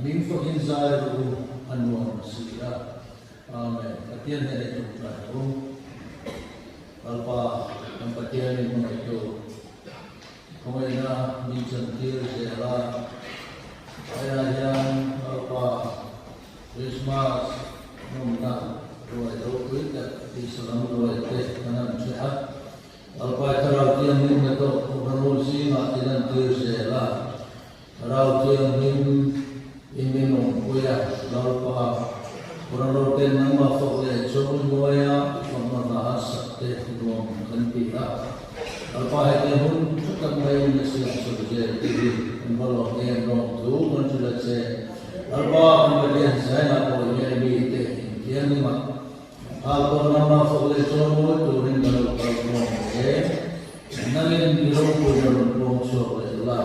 min fo in zai ru anwar sira amen katian hele tu ru alpa tempatian ni mo ito kung na minsan tir sera kaya yan alpa Christmas nung na ruway ruway at isalang ruway tes kanan siya alpa karatian ni mo ito kung harusi matinan tir sera karatian ni iminong kuya alpa Puraroten ng mga fakle, so kung buwaya, kung mataas at teknong kanpita. Alpahit na hun, sukang ngayon na siya sa Bajay TV, ang balong ngayon nung tuungan sila siya. Alpa, ang balihan siya na po, yan ibigite, yan lima. Alpa na mga fakle, so mo, turin ka ng kalpong, nangin birong po na ng so kaya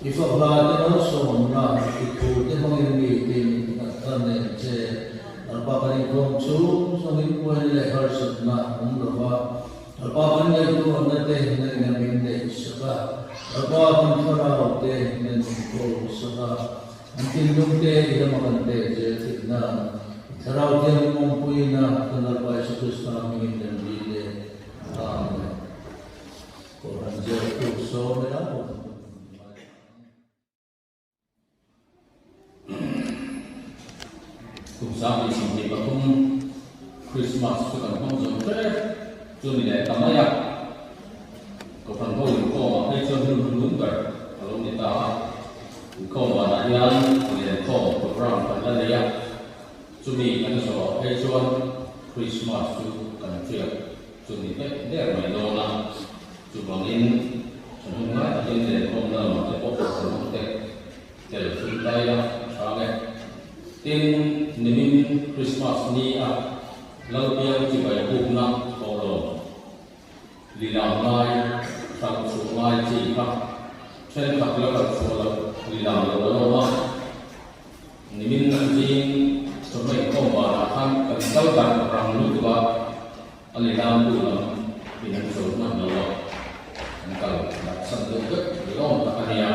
Ifaklate na so na, ikutin mga ibigite, at kanin siya. Alpakan kong su sangin ko nila harsat na umraba alpakan nila ito ang natin na ngamin saka alpakan farao te ng ko saka ang tindong te ila makante jetit na sarao te mong puy na kanalpay sa Kristo aming indambile amen Koran jetu so nila po cùng sao thìสิ่งที่ประทุมคริสต์มาสก็ต้องต้องจนเพื่อจนนี่แหละทำไมอ่ะก็พันธุ์อยู่ก็ให้จนรุ่นแบบอารมณ์ในตาก็มาได้ยังเรียนข้อโปรแกรมพันธุ์อะไรอ่ะจนนี่กันสอบให้จนคริสต์มาสกันเชื่อจนนี่ได้ไม่โดนนะจุดบางอินฉันง่ายที่เรียนข้อนั้นมาจะพบกับคนเด็กแต่สุดท้ายแล้วชาวเน็ตtin nimin Christmas ni a lau piang chi bai buk na tolo lilam ngai sang su ngai chi kha chen khak la ka so la lilam lo lo ma nimin na jing so mai ko ba na khan kan dau dan rang lu ba alilam tu la pian so na lo an ka la san de ke lo ta ania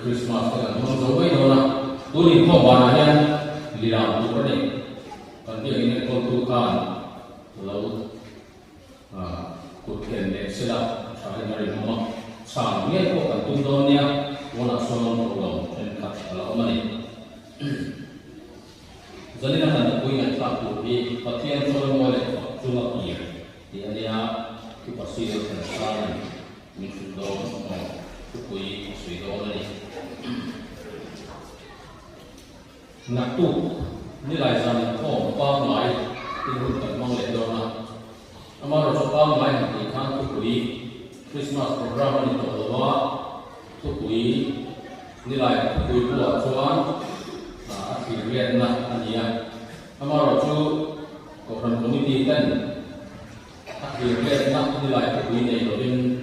Christmas ka no so bai no na Tuli ko ba na yan lilam tu pa rin kan dia ini ko tu kan laut kutken ne sila sa rin mo sa ngi ko kan tu do niya wala so no ko en ka ala mani zalina kan ko yan ta tu bi pathian so mo le tu ma pi di ania ki pasir kan sa ni su do tu ko yi su do ni nạc tụ như lại rằng có bao ngày thì hụt tận mong lệ đó na, ama rồi cho bao ngày thì khang tu quý Christmas program này tổ đó tu quý như lại tu quý của chuan thì viện na anh em ama rồi cho có phần community tên thì viện na như lại tu quý này rồi bên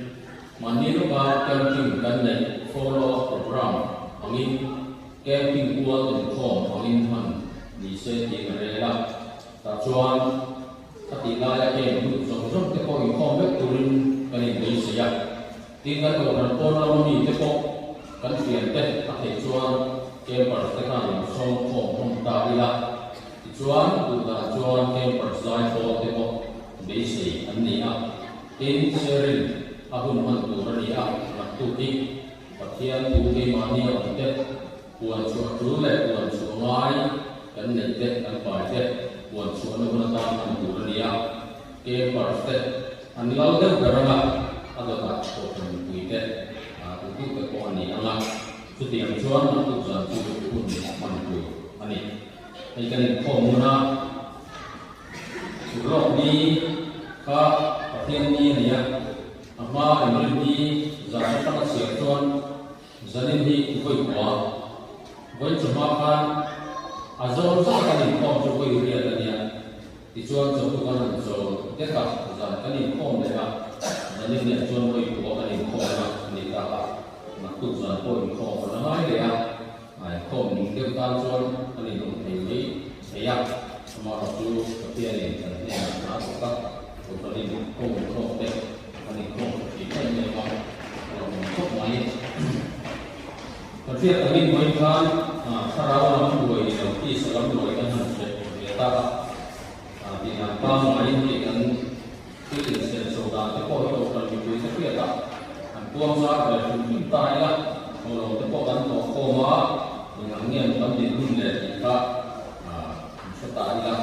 mà nếu ba camping tên này follow program anh camping qua từng khom ở in hành đi xe đi người ra ta chuan ta đi lại cái em cũng giống giống cái con khom biết turin cái này đi xe tin cái đồ là conเรามีcái con cái chuyện tết ta thấy chuan camper cái này xong khom không ta đi lại chuan cũng là chuan camper sai for cái con đi xe anh này à tin sharing ahun man tu ra đi à là tu đi và thiên tu cái mà nhiều tết buồn chuột chú lệ buồn chuột ngoái cái này tết cái bài tết buồn chuột nó cũng là tam đủ rồi đi à cái bài tết anh lâu tết cái đó là anh được đặt cổ phần quỹ tết cũng cái con này anh làm chút tiền chuột nó cũng là chút cũng bằng tuổi anh ấy cái này không na chút lộc đi các thiên nhiên này mà anh đi giả sử các sự chuột gia đình đi cũng quá với chúng ta kan azon sa kanin kom cho કોઈ રિયા તનિયા ti chuan cho tu kan cho te ka zan kanin kom le ha zanin ne chuan koi ko kanin kom la ni ta ka na tu zan ko ko na mai le ha ai kom ni te ka chuan kanin no thei ni se ya ma ro tu ka pia ni kan ne na ko ka ko kanin ko te kanin ko ti kan ne ma ko mai ก็ Tapi kami melihat sarawak dua ini di salam dua kan kita di nampak main dengan itu sen saudara itu kalau kalau itu tapi ada tuang sah ada kita ya kalau itu kan koma dengan yang kan di dunia kita serta ya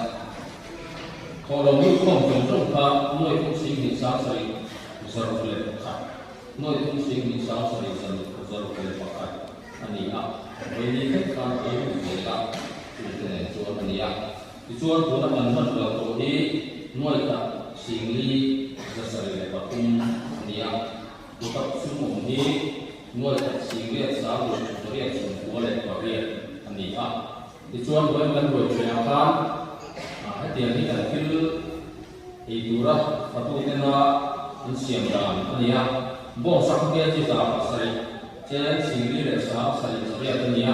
kalau itu konjung kan noi itu sih sah sari besar boleh pakai noi itu sih sah sari besar boleh pakai ani ini kan itu kita itu jual ani dijual pun akan kalau di noi tak singli besar lepas pun ani tetap semua ni noi tak singli asal boleh boleh pakai ani dijual pun kan boleh siapkan hati ini kan idurah satu tena insiam dan ani bos sakit juga pasal jadi singli lesah sari sari ani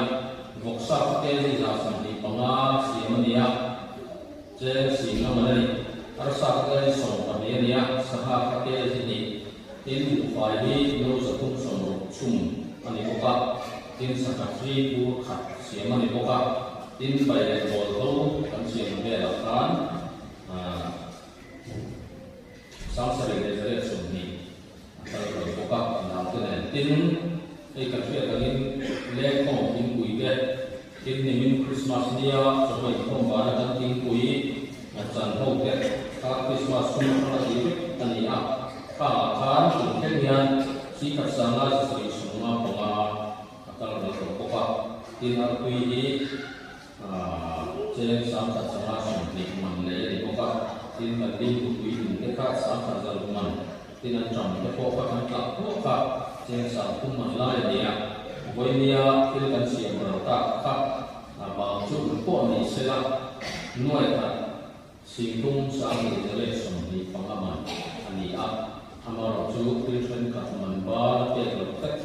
boksa pakai juga sampai pengah siam ani jadi singa mana ni arsa pakai soal ni sah pakai sini tin upaya ni no satu soal cum ani boka tin sakafri bu khat siam ani boka tin bayar bol kan siam dia lakukan sang sari dari sini kalau boka nak tin kafir kami lekong tin kuibe tin ni Christmas dia sampai pembahasan dan tin kui macam hok Christmas semua lagi tania kan kemudian si kasana sesuai semua pengal akal berkopak tin kui ini jen sampai sama sampai mana kopak tin banding kui ini dekat sampai jalan tin ancam kopak kan tak kopak jen sampai mana dia Boynia filkan siang berata kak abang cukup pun ni selak nuai kan singgung sang dari sembi pengaman ani amar cukup filkan kat manbar terletak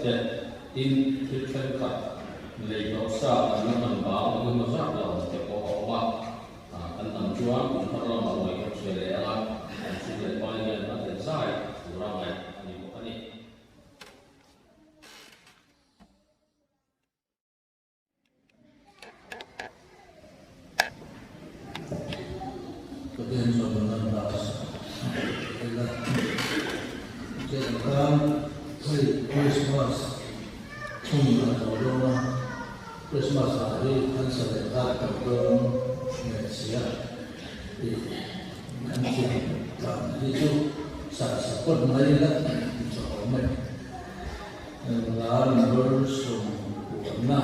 tin filkan kat ledosa manbar mengusak dalam tepok tentang jual untuk ramai orang Australia dan sudah banyak ada saya ramai ani bukan ni. Kemudian soalan bahasa, jadikan Christmas, cuma orang Christmas hari kan sedekat kampung Malaysia di nanti kan itu sahaja Malaysia soalnya lalu bersumberna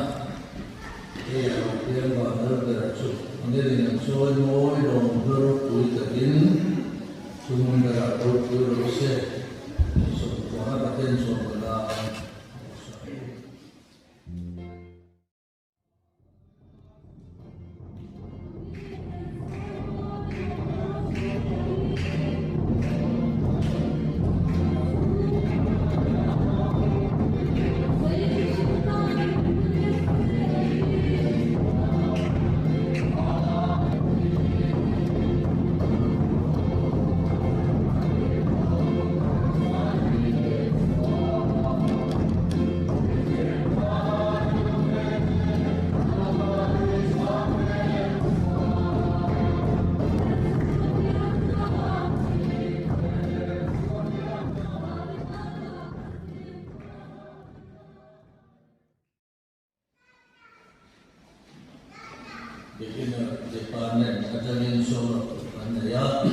dia baru beracun. Jadi yang soal mau dong berkuitin semua negara berusia semua bagian semua Depan kajian soal ya,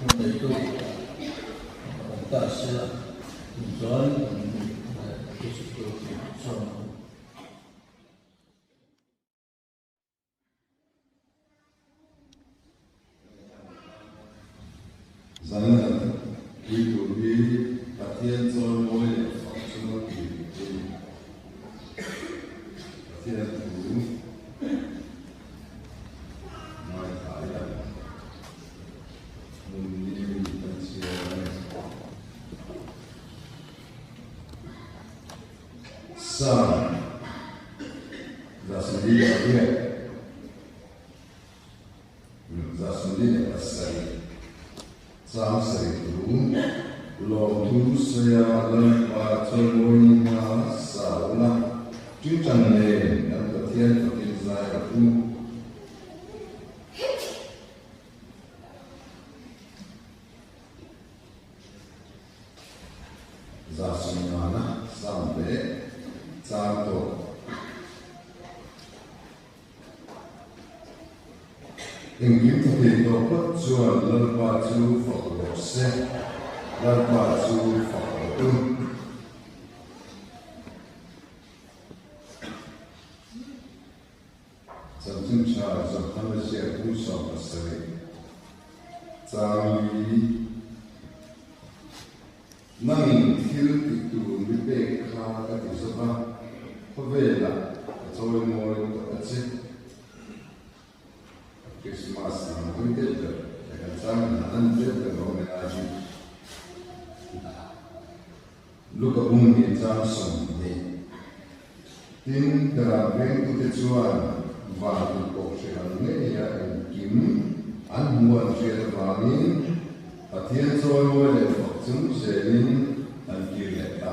untuk itu tak sila soal itu soal. Sana itu di kajian soal boleh semua di kajian itu. Sam, zasmudi dia, zasmudi dia asal, sam seri tu, lalu saya lalu baca moina chúng chẳng nề đang có thiên và thiên giai và tu giả sinh na sam bể sam tổ hình kiếm thực hiện tổ quốc chuan lần qua chu phật lộc xe lần qua chu phật lộc tu trong chương trình trong tham gia cũng so với sự trang lý năng thiếu thì tụ mới về khá các cái số ba có về là cho tôi ngồi đó là chết Christmas là vui tết rồi để làm sao mình ăn tết được rồi mình ăn gì lúc ở vùng miền Nam sống đi tin là bên của tết xuân và một cuộc chuyện này là kiếm ăn muộn chuyện vàng và thiên soi ngôi để phật chúng sẽ đến ăn kia lệ ta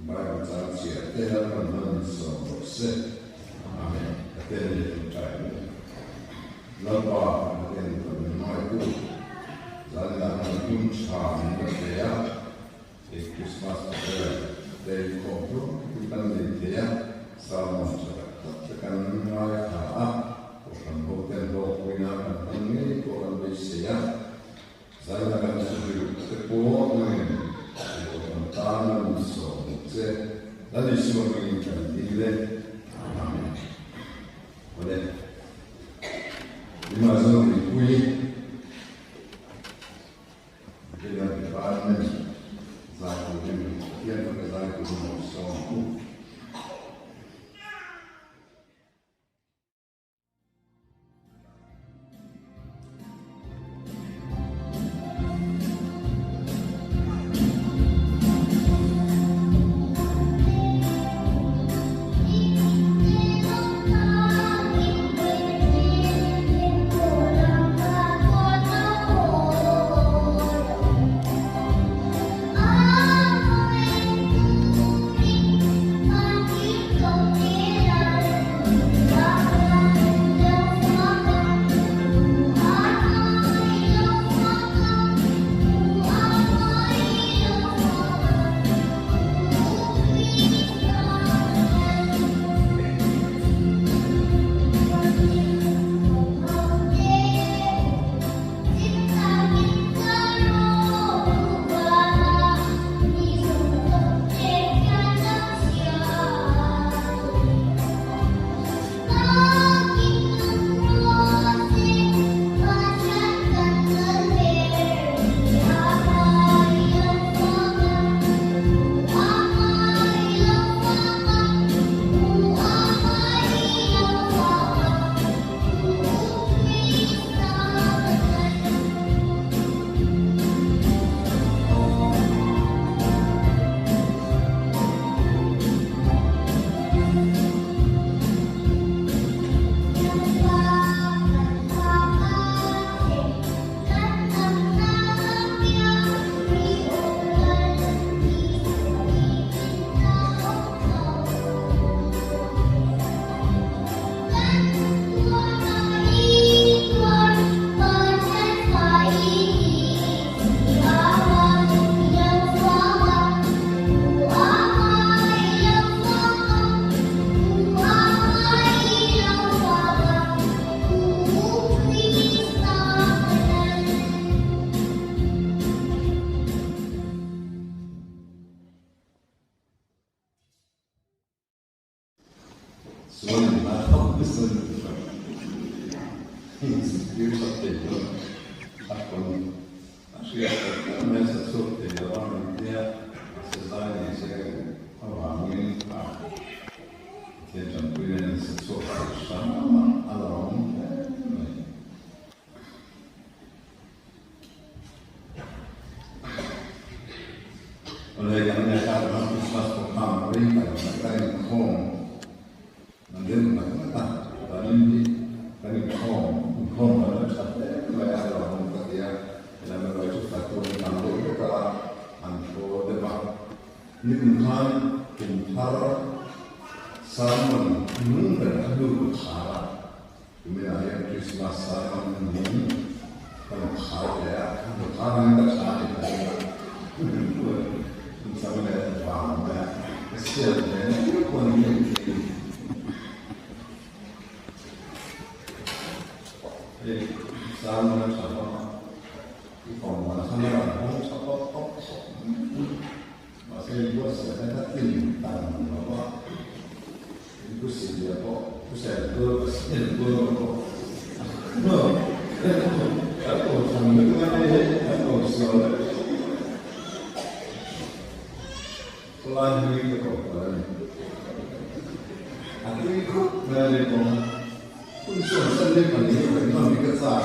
bài văn章写的很很熟悉，阿门。tên là chúng ta lớp ba tên là mình nói tu rằng là mình cũng chọn được thế thì Christmas đây có chút chúng ta nhìn thế sao mà sẽ cần nói hả còn bộ tên bộ quy nào còn nghĩ còn bị xé rằng là cần sử dụng cái bộ mình còn ta mình sống sẽ đã đi xuống mình cần đi lên oleh lima tahun dipuji dengan kebahagiaan saya pun dia berkesan dengan semua những man kum thar saman nun ben adu khara kumena ya Christmas saman nun kan khara ya khara nda khara ya saman ya wa ma sel ne ko ni saman sama còn mà không là không sao có mà cái bữa sẽ nó tin tầm nó có cái sự gì có cái sẽ cơ cái cơ có nó cái cổ thằng những cái này cái cổ sờ đấy lai như cái cổ này anh cái khúc này còn cũng sửa sang lên mà những cái nó bị cái sao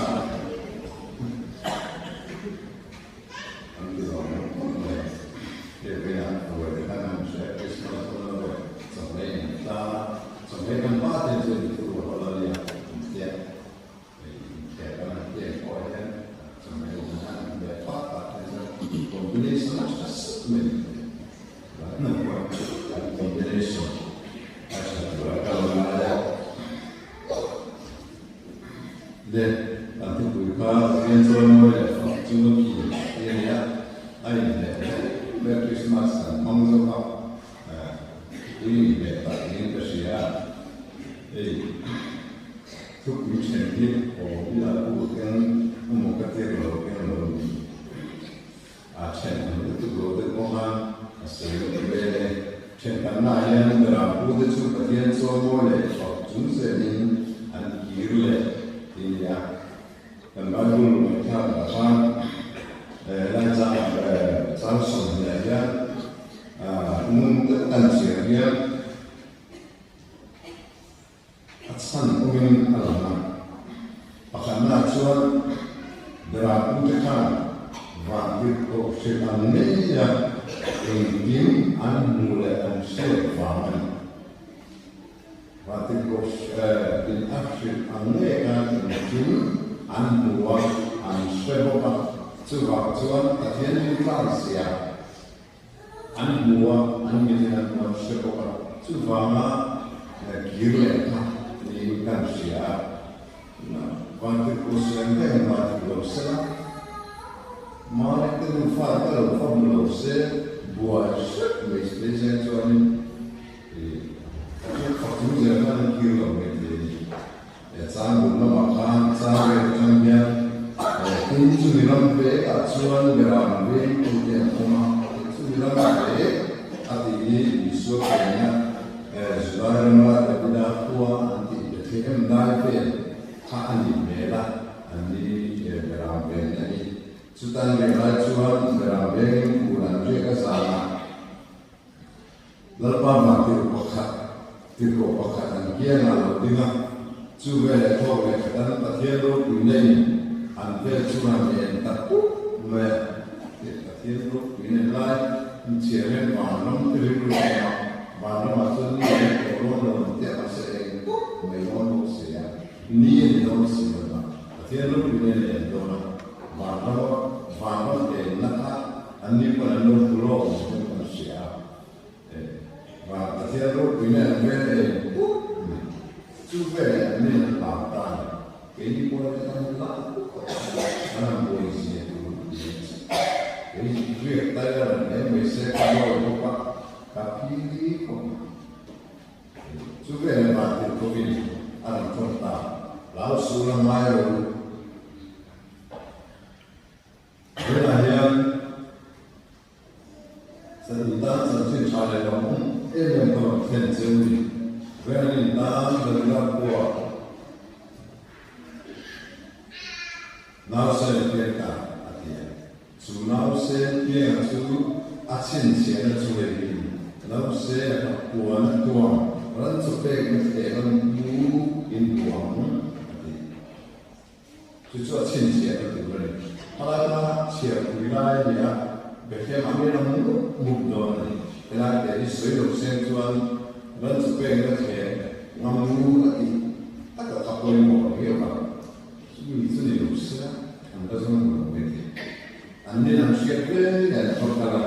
Anda nak siap ke dan perkara,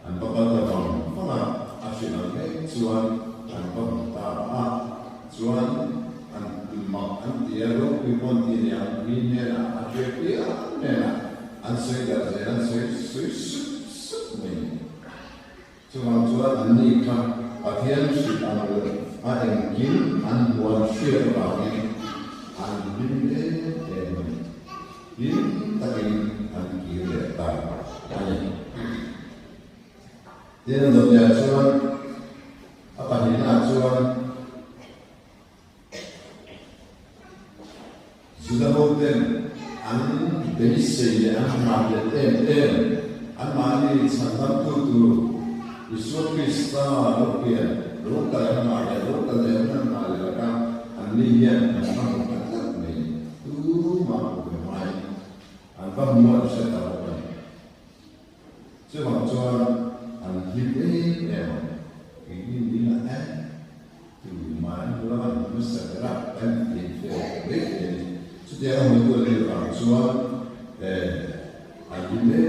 anda bakal tahu. Mana chuan an bam ta a chuan an mak an tia lo pi pon ti ne an ni ne na a je pi a ne na an soi da je an soi su ne chuan an ni kha Pathian si an lo a engin an buan shia ba ni an bin de bin takin an ki le ta ani dia do ya chuan apa ni na chuan sudah hoten an benisse an ma le an ma ni santam tu Yesus Kristus lokian lokal ma ya lokal le ma le ka an ni ya an ma ka ni tu ma ko mai an ba mo se ta ba se ma chuan an hi ini la tu man lo an musa ra an ni fe dia orang itu adalah orang Suan, agile,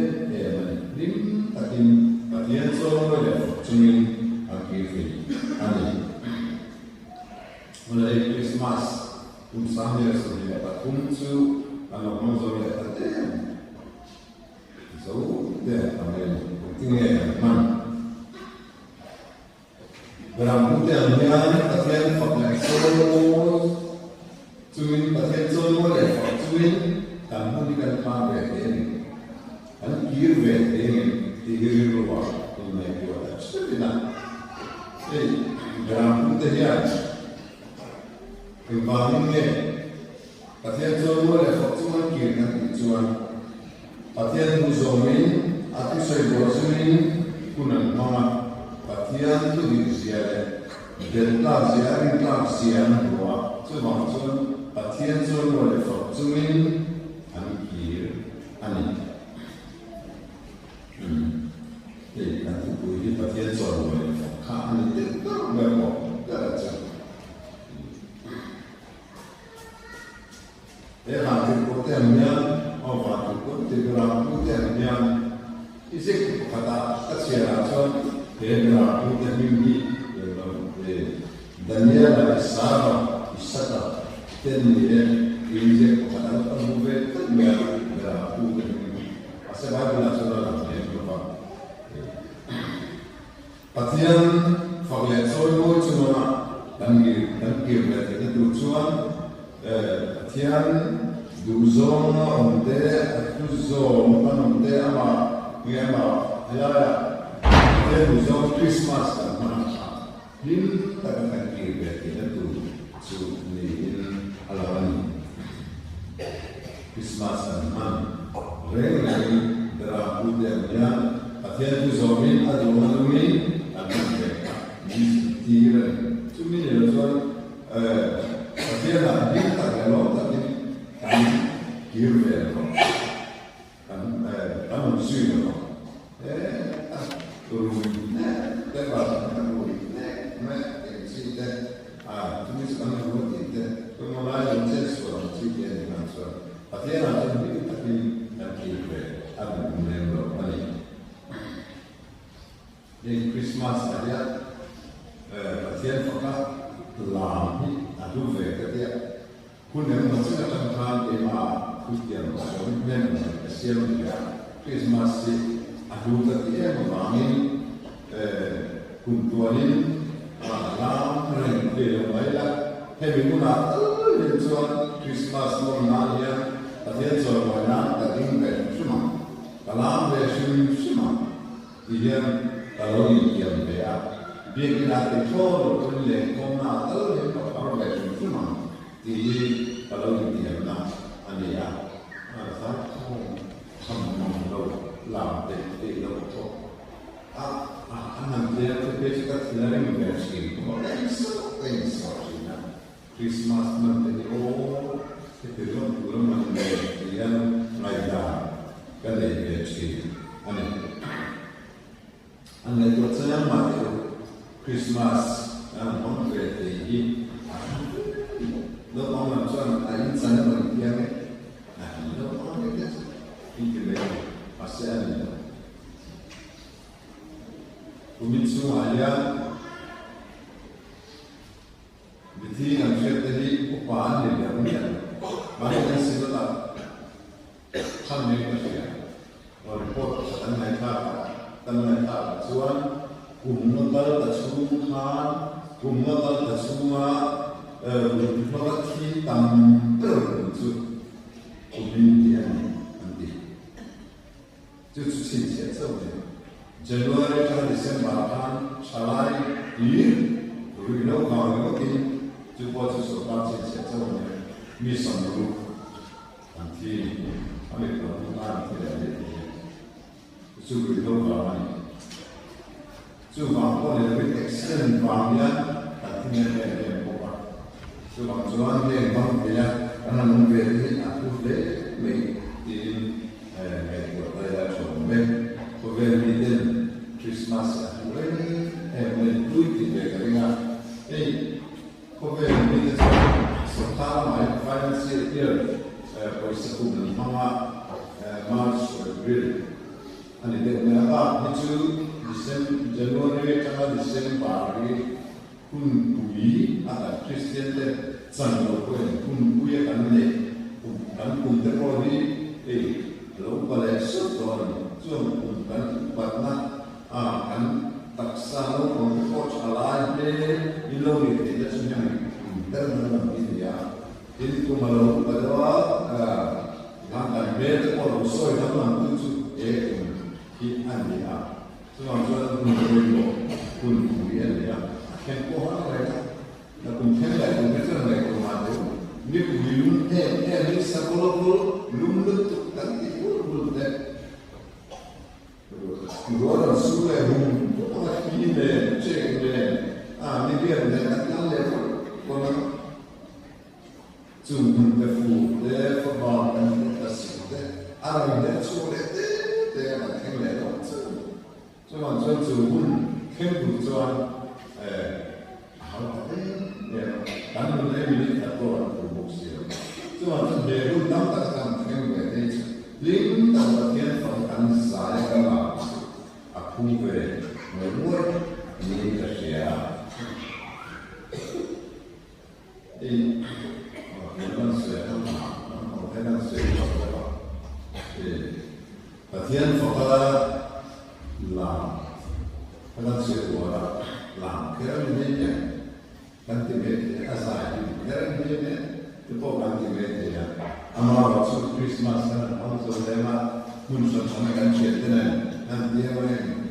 lim, takin, Pathian solo ya, cungin, akhirnya, ani. Mulai Christmas, sampai sudah dapat kuncu, anak mozor ya tadi, so dia ambil pentingnya man. Berambut yang Pathian pakai solo. Cuma pasal solo le, cuma kamu di kantor berhenti, kan kiri berhenti, tiga luar, tu naik kuat. Sebenarnya, dalam pertanyaan, kembalinya pasal solo le, cuma kiri kan cuma pasal musuhin, atau saya bosuhin, kunan mama pasal tu di siapa, delta siapa luar, cuma Pathian solo le fortuin anikir ani. Nanti puji Pathian solo le forka ani itu berapa darah. Nanti potennya, waktu itu berapa potennya. Isi kata kesiaran berapa potennya Daniel ada Sarah Isaka. Tendire inje pada temui tengah berapa asal baru nasional yang berapa Pathian fakir solo cuma dangir berarti itu cuma Pathian duzon onde duzon onde ama ya duzon Christmas kan mana ini tak dangir berarti itu alawan Christmas man rei dalam budaya Pathian tu zomin adonami akan mereka mistira cuma ni soal Pathian ada tak kalau tapi kami kira kan manusia turun terus tulis kami buat itu, pengelola yang sesuatu sih yang dimaksud. Pathian ada lebih tapi nanti ada menembak mana. Di Christmas ada Pathian fakar lami adu verket kunem masih akan kan ema Kristian masuk men Asian juga Christmas adu ketia membangun kuntuanin alam rendah baiklah hebat guna yang soal Christmas normalnya Pathian soal mana tadi semua kalam semua dia kalau dia dia kita betul boleh kena kalau semua jadi kalau dia nak anda sama lam dek anak dia terpecah dari membership. Christmas nanti itu belum menjadi layak kalau membership. Anda itu saya mati Christmas dan konkret ini. Lo orang macam lain sana berdiam. Lo orang itu ini pasti ada. Kumitsu ayat thì làm chuyện thì cũng quá để được nhận mà cái sự là tham dự cái gì rồi report tận này ta chuan cùng nó ta xuống han cùng nó ta xuống nó khi tầm tự chủ cùng đi anh đi就出现节奏的 January to December han salai rồi nó còn nó kia chú bỏ chú số ba trên sẽ cho mình mi sòng luôn làm thi anh ấy còn không làm thì là để chú gửi đâu vào này chú vào có thể với action vào nhá làm thi nghe để bỏ vào chú vào chú ăn để bằng về anh làm về thì ăn thuốc đấy mình thì ngày của đây là chỗ mình có về đi đến Christmas với mình vui thì về cái nga có về đi đến số tháng mai financial year bởi sự cùng hoa March April anh ấy được nghe là như chú December January cho December cái kun quý là Christian để dần đầu quên kun quý cái này cùng tới qua đi lâu qua lẽ suốt rồi chưa cùng cái na kan taksa lo kon coach alai de ilo ni de da sunya ter na India ini ko malo padwa kan be ko ro so ya ma tu chu e ki ania so so kun ko kun ku ya ya ken ko ha ra na kun ken la kun ke sa ko ma de ni ku lum ni sa ko lo lum lu tu kan ti ko lu de Agora su è una fine, c'è mi viene alle con su un fu de formal da sicure alla del sole de la che le no so ma so un che tu so dan non è mi da ora per boxio so ma de un tanta tanta che mi vede lì da che fa tan sai la Kuve, Merur, ini kerja. Bukan saya, Latihan fakta lam, bukan saya lam. Kira ini ganti bete, asal kira ini itu ganti bete ya. Amal waktu Christmas kan, waktu lema muncul sama kan cerita nanti orang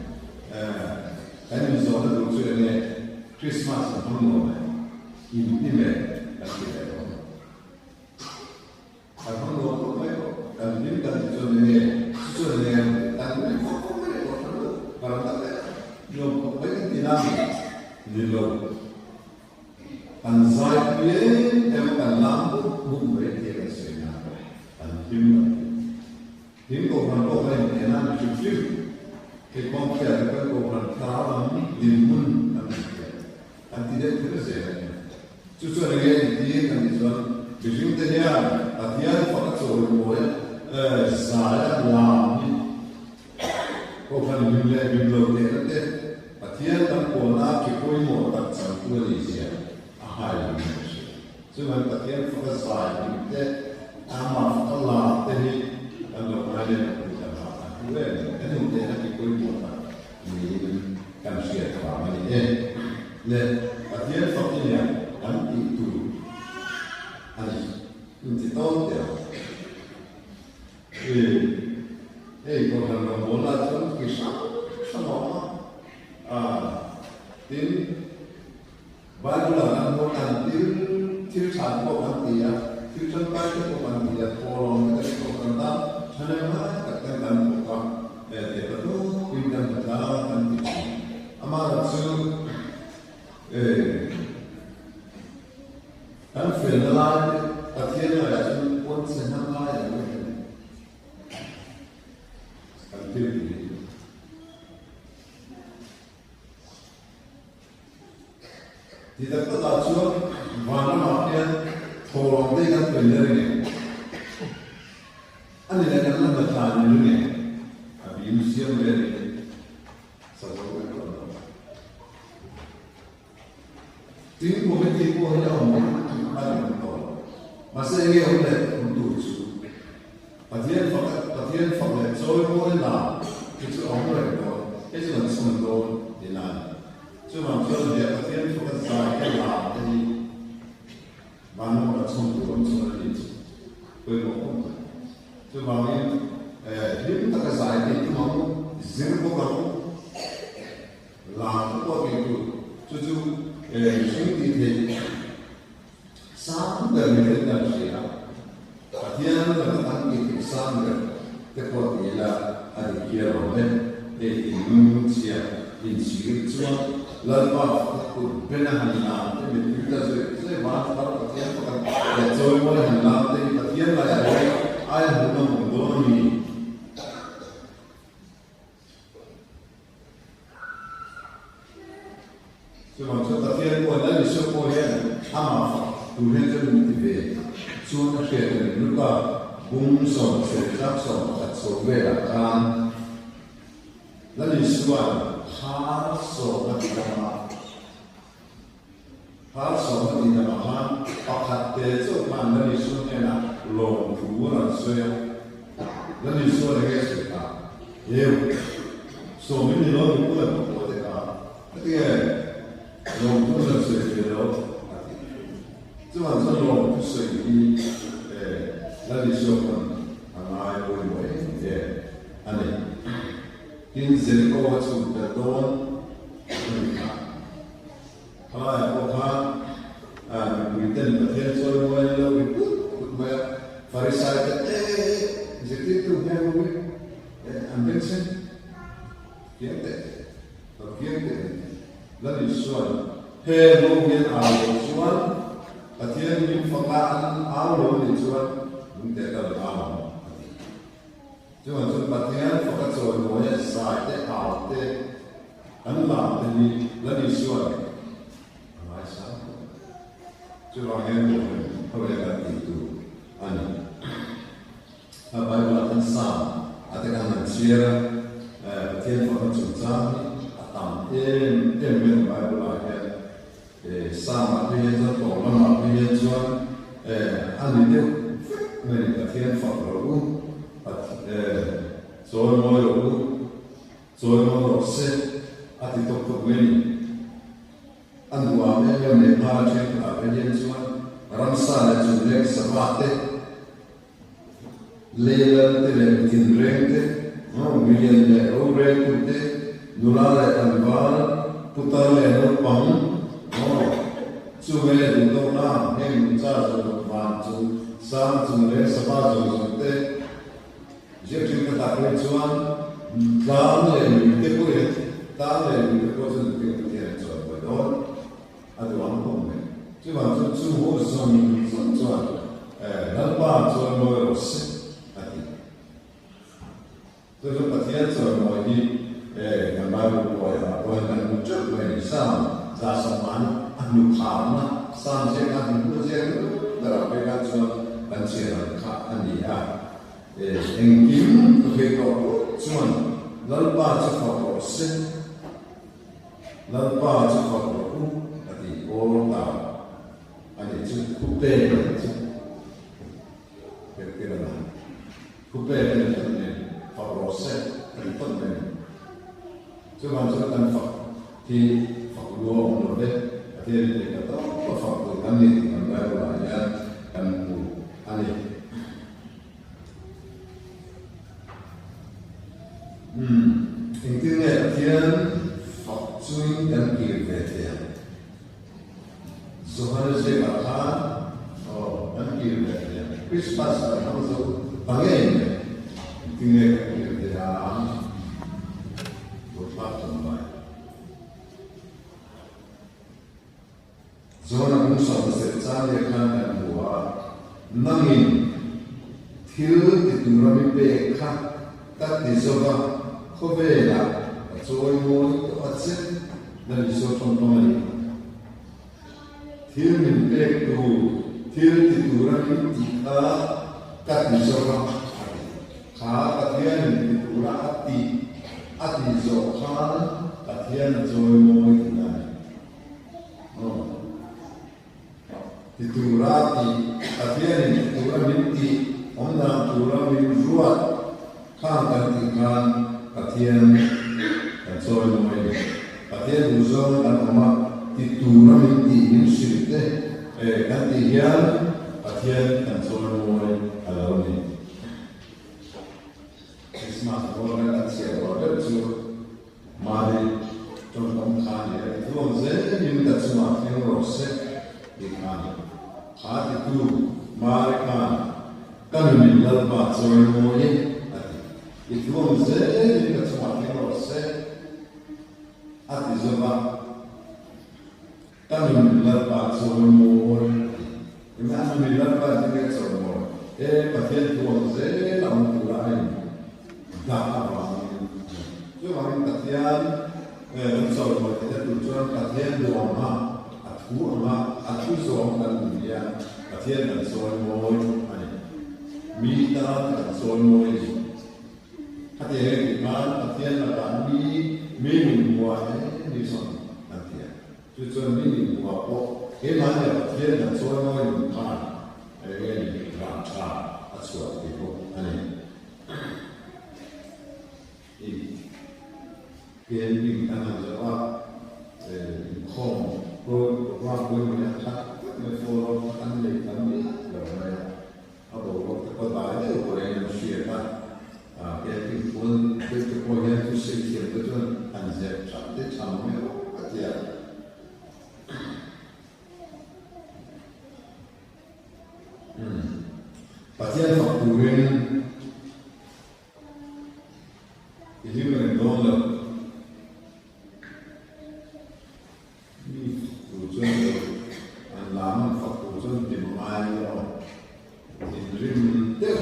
kan misalnya dulu ini Christmas tahun ini kan kita tahun lalu kan ini kan ini tahun ini kok kalau tak lo baik dinamik di lo anxiety yang kan lampu bukan berarti rasanya tim orang orang yang nak cuci que compare con un trauma di un antidoto per sé. Tutto ragazzi di che mi sono bisogna a diare fatto il cuore sala la o fanno il biblioteca a diare tampona che poi morta sangue lì sia a hai insomma a diare fatto sala che ama Allah teni allora ini udah nanti kau buat ini kan siapa ini le bagian fakirnya nanti itu nanti tahu dia kalau orang bola tu kisah sama tim barulah orang bola tim satu orang dia tim satu orang dia tolong kita orang sana katakan buka itu pindah ke dalam amar su kan federal akhirnya ya pun senang lah ya akhirnya tidak terlalu mana makin tolong dia kan benar ni Ani dah kan bertahan dulu ni, tapi museum beri, sebab itu. tiếng của cái tiếng của nhau một ăn một tổ mà sẽ nghe hôm nay cũng đủ chú và thiên phật lại rồi mỗi là cái chữ ống này đó cái chữ là sùng đô thì là chứ mà cho việc và thiên phật dài cái là cái và nó là sùng đô sùng đô đi với một ông chứ mà những tất cả dài thì nó diễn bộ đâu là nó có cái chú chúng thì sáng giờ mình đến làm gì đó và thiên là nó tăng cái sáng giờ cái có gì là anh kia rồi nên để mình chia mình chỉ cho lần vào cái bên hành lang thì mình chúng ta sẽ vào vào cái thiên và rồi mỗi hành lang thì cái thiên là ai cũng có mình chứ còn cho tập thiên của nó thì số cô hết tham học tu hết cho mình thì về xuống nó sẽ lúc đó bung sòng sẽ chắc sòng thật số về là can nó thì số há sòng nó thì là há sòng nó thì là há hoặc hạt tê số bạn nó thì số này là lồng thú là số nó thì số là cái sự cả nhiều số mình nó cũng là một cái cả cái lòng cũng là sự gì đó, chứ mà rất lòng cũng sự gì, là đi số còn ai vui vẻ, anh ấy, tin dân có sự tự tôn, hay có ha, người tên là thiên soi ngoài lâu bị cút mà Pharisai cái dịch tiếp tục nghe không biết, anh biết xem, kiếm tệ là đi xuân hè mùa miền áo xuân và thiên những phong lan áo lối đi xuân những cái đó áo chứ mà xuân bát thiên phong cách rồi mỗi sai thế áo thế anh làm thế gì là đi xuân nói sao chứ mà nghe mùa không phải là đi tu anh bài là anh sao ở đây anh chia thiên phong cách chúng ta em mình bài là cái sao mà bây giờ tổ nó bây giờ cho anh đi mình là thiên phật rồi rồi rồi sẽ thì tục mình anh qua bây giờ mình ba chuyện là bây giờ cho ram sa là chủ đề sabate lên thì lên tin rente bây giờ để ô rente Nulale anwal putale no pang chuwe do na hem cha zo van chu sam chu le sapa zo te je chu ta ta chuan dan le mi te ko ye ta le mi ko zo te te cho ba do adu an ko me chu ba chu ho zo mi zo chuan na pa cho mo ro se ati to zo pa tie cho mo ni yang baru boleh muncul dari sam dasaman anu karma sam saya anu muncul terapkan cuma pencerahan ania engkim begitu cuma lalpa cepat proses lalpa cepat proses nanti orang tahu ada cukup kira-kira kupe ini proses penting chứ còn chúng ta Phật thì Phật luôn rồi đấy thì để có tốt Phật từ tâm niệm thì mình phải gọi là cần anh đi hình thứ này là thiên Phật chuyên đăng ký về tiền số hai sẽ bảo ha đăng ký về tiền Christmas là nó số bằng cái hình thứ này là cái gì đó Zona musam sercale kan bua nangin thil titurami pe kha ta tizova khovela choi mo to atse na liso tontomani thil min pe tu thil titurami tikha ta tizova kha athian titura ati zo kha athian choi mo tinai thì tu ra thì Pathian thì tu ra mình thì ông nào tu ra mình ruột khang cần thì ngan Pathian kan soi noi Pathian uzon kan oma thì tu ra mình thì mình sửa thế kan thì hian Pathian kan soi noi alo ni Christmas orang kan siapa orang tu mari trong công khai này luôn dễ nhưng thật sự mà theo rồi sẽ đi khai há thì tu mari khai kan mình lần bát rồi ngồi thì luôn dễ nhưng thật sự mà theo rồi sẽ thì giờ kan mình lần bát rồi ngồi nhưng mà mình lần bát thì cái rồi ngồi phát hiện luôn dễ làm tu lại đã vào chứ mà mình phát hiện sau đó thì chúng tôi phát hiện được mà at thu xong cần gì phát hiện là soi môi mi ta là soi môi phát hiện là bạn mi mình mua đi xong phát hiện chứ cho mình mua bộ cái mà phát hiện là soi môi mà cái làm cha at soi thì cũng anh cái mình đang làm cho không qua mình đã chắc mình follow anh để làm gì rồi ở bộ có bài đấy của em nó share ra cái cuốn cái cuốn này tôi sẽ chia cho anh sẽ chọn để chọn mấy cái gì và tiếp tục của mình thì mình nói là làm Phật tu chân tìm ai rồi thì riêng tiếc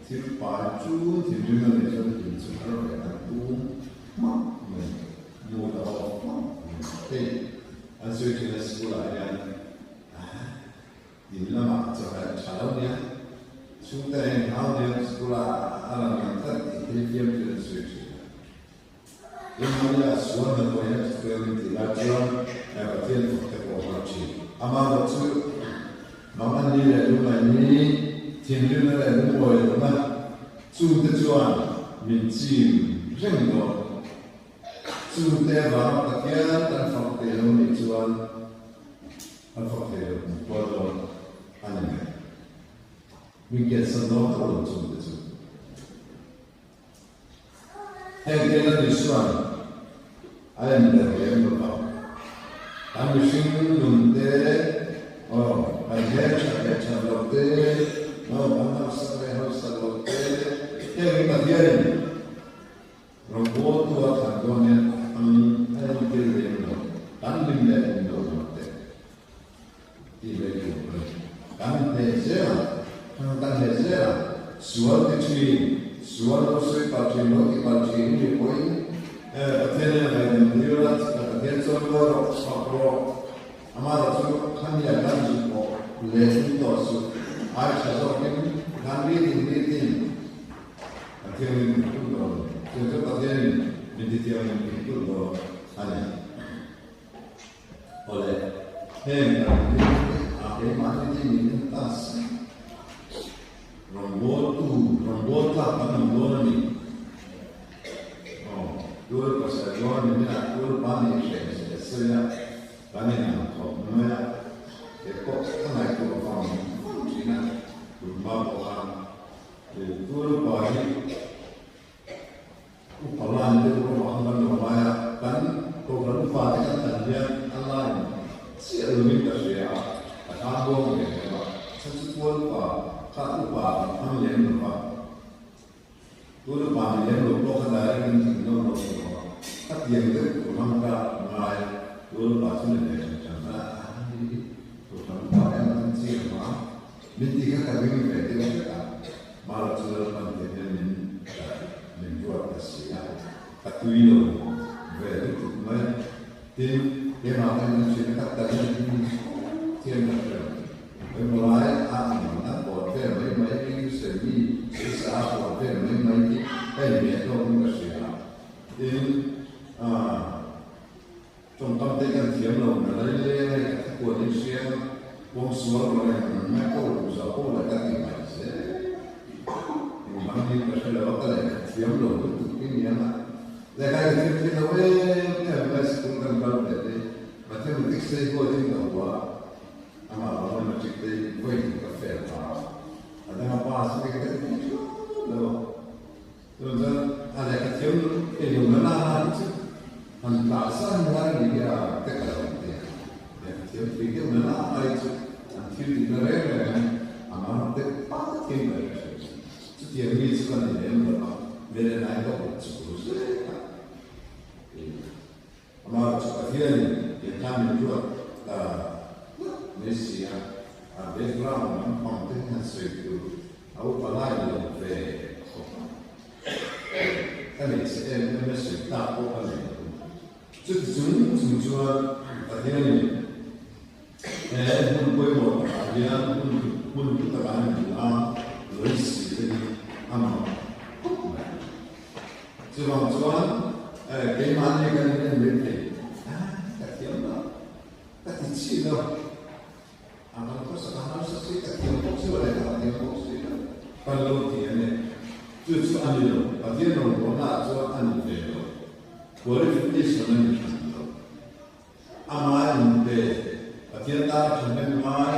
thì phải chú thì riêng là để cho tìm sự đó để làm tu mất mình mua đâu thì anh suy nghĩ là số lại anh thì là mà cho phải trả đâu nhé chúng ta nào đi số là anh làm thật thì viêm thì suy nghĩ nhưng mà số là tôi nhớ tôi thì là cho và thiên phục cái bộ học chỉ ama đó chứ mà anh đi là lúc này thiên liên là lúc ngồi lúc mà chú tự chọn mình chìm rất nhiều chú tự vào cái kia tan học thì nó mình chọn tan học thì qua đó anh này mình kết sản đó có được chú tự chọn hay cái là đi chọn anh đã hiểu được không anh sinh luôn thế, anh hết chả lột thế, anh học sao lột thế, cái mà tiền, rồi bố tôi thằng con này, anh kêu lên rồi, anh linh lên rồi thế, thì về rồi, anh thế chứ, anh thế chứ, suốt cái chuyện, suốt nó suy vào chuyện nó thì vào chuyện gì vậy? Thế nên là điều là thiên số có sọc ama là số khăn nhà làm gì có lệ sinh tổ số ai sẽ cho cái làm đi tìm thì mình cũng rồi thì cho các thiên mình đi theo mình cũng rồi anh này oleh hem cái mà đi mình ta robot là cái robot này dulu pas jual ni nak dulu bani saya bani nak kau mana ekor tanah itu orang Cina rumah orang dulu bani upalan itu orang orang kan program bani kan tanya Allah siapa lebih tersiap agama ni sesuatu kan apa kami yang apa dulu bani yang lupa kendari kan tinggal các tiền thức của năm ta ngoài luôn bảo cho mình để chẳng ra của chúng ta em đang chia hóa mình thì các cái mình phải tiêu tất cả mà là chưa bằng tiền nhân mình vượt cả sĩ các quy đồ về cái thực mới tin cái nào em chuyện các cái thiên là với một lái ăn nó bỏ về mấy cái sự gì sự xã bỏ về mấy cái việc không có sự tin trong tâm thế can thiếm lồng là lấy các của đi xem bông xuống rồi mấy cô giờ cô lại các cái bài sẽ thì bằng như cái đó có thể phiếm rồi cái gì mà để cái nó với cái là cũng cần bao để mà theo một cái xây của thì nó quá mà nó mà chỉ để quay cà phê vào ada apa sih kita itu loh ada kecil itu mana itu antasan hari dia tekan dia kecil itu mana itu nanti di daerah aman tepat kita itu dia bisa kan dia beda naik ke terus amal sepertian yang kami buat Messi background konten itu aku palai lo ve kali saya Messi tak apa lagi itu tujuan tadi pun boleh dia pun kita kan bilang Messi jadi amal tujuan kemana kan ini berarti kata cina amal tu sekarang sesuai dengan tiempo boleh kalau tiempo sudah kalau dia ni tu anu dia nombor nak tu anu dia boleh finish dengan itu amal dia tak cuma mai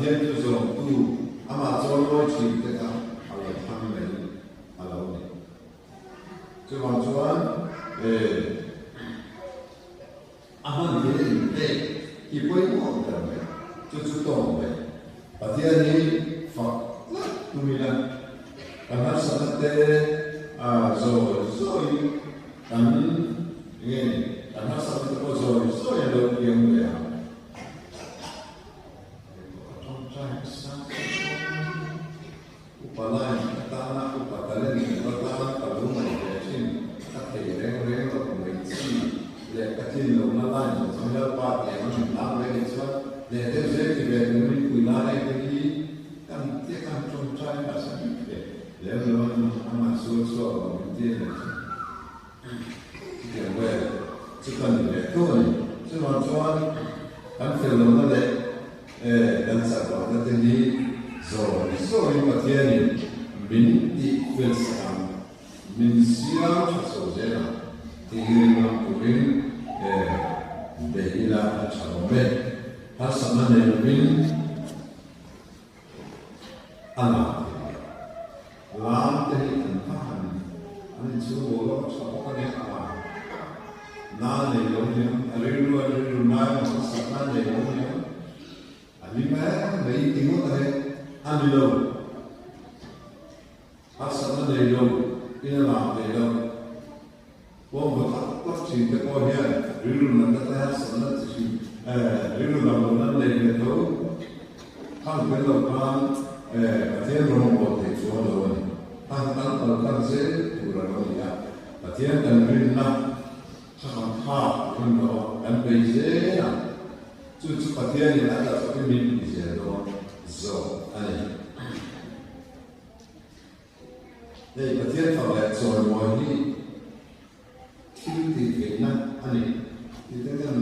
dia tu zong tu amal zong loi cerita kan Allah hamil Allah ni tuan amal dia ni ibu ibu orang itu tahu, pasien ini fak, tu bilang, karena seperti zoi, kan ini, karena seperti zoi yang dia mulia. Upalai tanah, upatalen, upatalen, kalau mana kecil, tak reng komunikasi, lihat kecil lomba lain, sambil part yang mana lagi sebab. Để theo dõi thì về mình quỳ lại thì căn tiếp căn trong trai và sẽ bị nếu nó mà xua mình tiên là kiểu về chỉ cần để thôi chứ mà cho hắn phải làm nó đấy hắn sẽ có cái tên đi rồi mà thiên mình đi về sáng mình siêu cho số thế nào thì nó cũng để đi làm cho về Asal menelpon anak, lantai tahan, ane suruh siapa yang aman, nane lonya, arilu nane masak nane lonya, alima bayi timur tadi, ane lo, asal menelpon, ini lantai lo, wong betul cinta kau ni, arilu nane tadi asal nane Rilu bangunan dari itu, kan kalau kan pasien rombot itu orang, kan kalau kan saya kurang dia, pasien kan rinak, sangat hak untuk MPC, cuci pasien yang ada seperti ini dia itu, so, ani. Jadi pasien kalau soal ini, kita nak ani, kita kan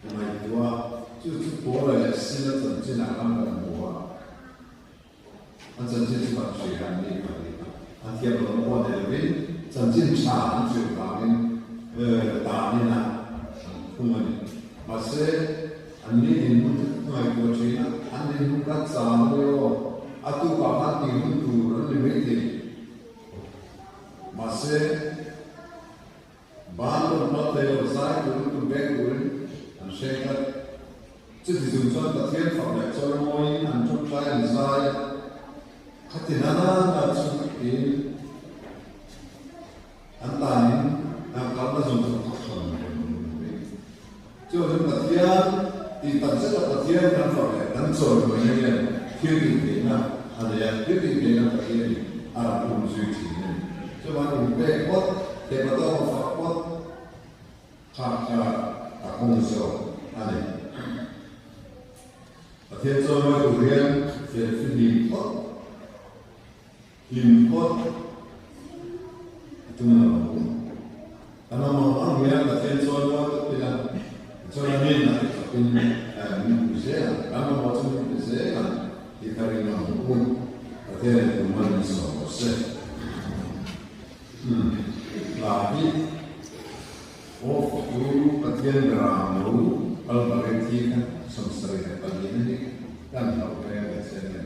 mai tua就是播了新的整进来那么多那整进是把水含的那天龙过的边整进茶水旁边打的呢不嘛嘛是อันนี้เห็นมันไม่กลัวจีนะอันนี้มันรักษาเลยอ่ะตัวกับมันที่มันดูแล้วไม่ดีมาเสบ้านเราไม่ได้เอาใส่ตัวแบกตัวSaya jadi tujuan terakhir pada ceremony antum saya hati nana seperti antarin kalau untuk jadi terakhir di terakhir terakhir dan pada dan ceremony yang kiri ada yang kiri terakhir ada musik ini cuma untuk buat debat apa kakak không sao anh ở thiên châu nói của riêng về phim hình cốt itu mana karena mau orang yang ở thiên châu nói tức là cho nên là Patien Ramu, Al Baretina, sono stati appallini, tanto per essere